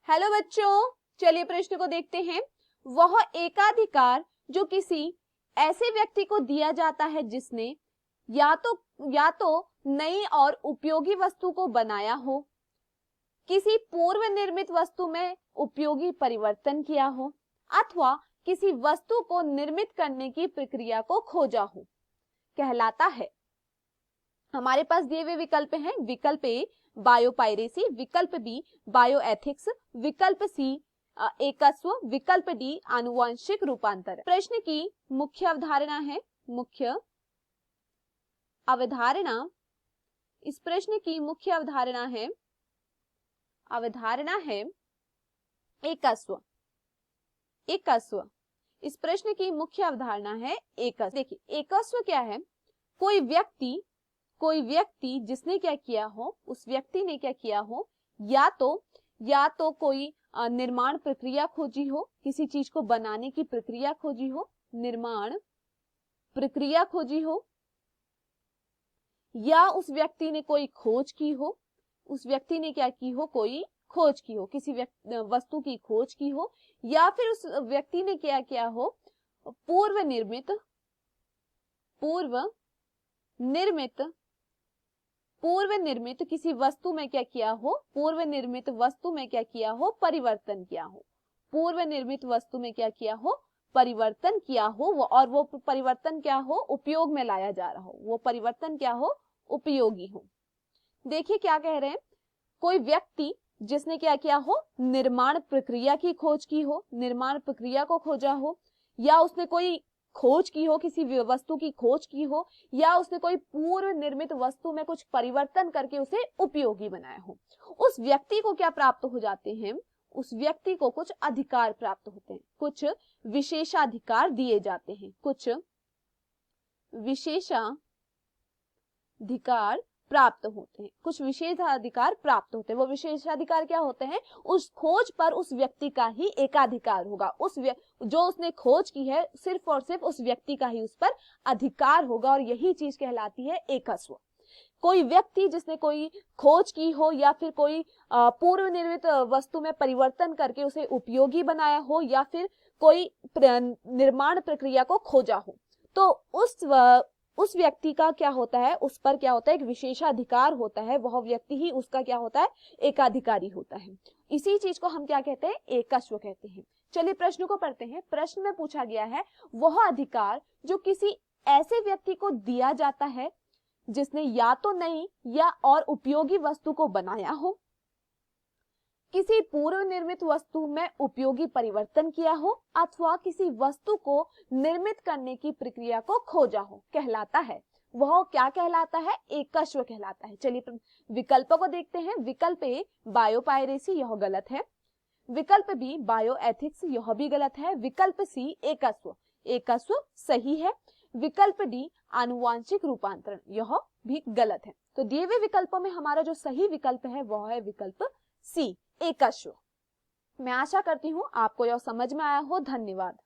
Hello बच्चों, चलिए प्रश्न को देखते हैं। वह एकाधिकार जो किसी ऐसे व्यक्ति को दिया जाता है जिसने या तो नई और उपयोगी वस्तु को बनाया हो, किसी पूर्व निर्मित वस्तु में उपयोगी परिवर्तन किया हो, अथवा किसी वस्तु को निर्मित करने की प्रक्रिया को खोजा हो, कहलाता है। हमारे पास दिए हुए विकल्प हैं। विकल्प ए बायोपायरेसी, विकल्प बी बायोएथिक्स, विकल्प सी एकस्व, विकल्प डी आनुवंशिक रूपांतर। प्रश्न की मुख्य अवधारणा है इस प्रश्न की मुख्य अवधारणा है एकस्व। इस प्रश्न की मुख्य अवधारणा है एकस्व। देखिए एकस्व क्या है? कोई व्यक्ति जिसने क्या किया हो, उस व्यक्ति ने क्या किया हो, या तो कोई निर्माण प्रक्रिया खोजी हो, किसी चीज को बनाने की प्रक्रिया खोजी हो, निर्माण प्रक्रिया खोजी हो, या उस व्यक्ति ने कोई खोज की हो, उस व्यक्ति ने क्या की हो, कोई खोज की हो, किसी वस्तु की खोज की हो, या फिर उस व्यक्ति ने क्या किया हो, पूर्व निर्मित किसी वस्तु में क्या किया हो, पूर्व निर्मित वस्तु में क्या किया हो, परिवर्तन किया हो, पूर्व निर्मित वस्तु में क्या किया हो, परिवर्तन किया हो, और वो परिवर्तन क्या हो, उपयोग में लाया जा रहा हो, वो परिवर्तन क्या हो, उपयोगी हो। देखिए क्या कह रहे हैं, कोई व्यक्ति जिसने क्या किया हो, निर्माण प्रक्रिया की खोज की हो, निर्माण प्रक्रिया को खोजा हो, या उसने कोई खोज की हो, किसी वस्तु की खोज की हो, या उसने कोई पूर्व निर्मित वस्तु में कुछ परिवर्तन करके उसे उपयोगी बनाया हो, उस व्यक्ति को क्या प्राप्त हो जाते हैं, उस व्यक्ति को कुछ अधिकार प्राप्त होते हैं, कुछ विशेषाधिकार दिए जाते हैं, कुछ विशेषाधिकार प्राप्त होते हैं, कुछ विशेषाधिकार प्राप्त होते हैं। वो विशेषाधिकार क्या होते हैं? उस खोज पर उस व्यक्ति का ही एकाधिकार होगा, जो उसने खोज की है सिर्फ और सिर्फ उस व्यक्ति का ही उस पर अधिकार होगा, और यही चीज कहलाती है एकस्व। कोई व्यक्ति जिसने कोई खोज की हो, या फिर कोई पूर्व निर्मित वस्तु में परिवर्तन करके उसे उपयोगी बनाया हो, या फिर कोई निर्माण प्रक्रिया को खोजा हो, तो उस व्यक्ति का क्या होता है, उस पर क्या होता है, एक विशेषाधिकार होता है, वह व्यक्ति ही उसका क्या होता है, एकाधिकारी होता है। इसी चीज को हम क्या कहते हैं, एकस्व कहते हैं। चलिए प्रश्न को पढ़ते हैं। प्रश्न में पूछा गया है, वह अधिकार जो किसी ऐसे व्यक्ति को दिया जाता है जिसने या तो नई या और उपयोगी वस्तु को बनाया हो, किसी पूर्व निर्मित वस्तु में उपयोगी परिवर्तन किया हो, अथवा किसी वस्तु को निर्मित करने की प्रक्रिया को खोजा हो, कहलाता है। वह क्या कहलाता है? एकस्व कहलाता है। चलिए विकल्पों को देखते हैं। विकल्प ए बायोपायरेसी, यह गलत है। विकल्प बी बायोएथिक्स, यह भी गलत है। विकल्प सी एकस्व सही है। विकल्प डी आनुवांशिक रूपांतरण, यह भी गलत है। तो दिए हुए विकल्पों में हमारा जो सही विकल्प है वह है विकल्प सी, एकस्व। मैं आशा करती हूं आपको यह समझ में आया हो। धन्यवाद।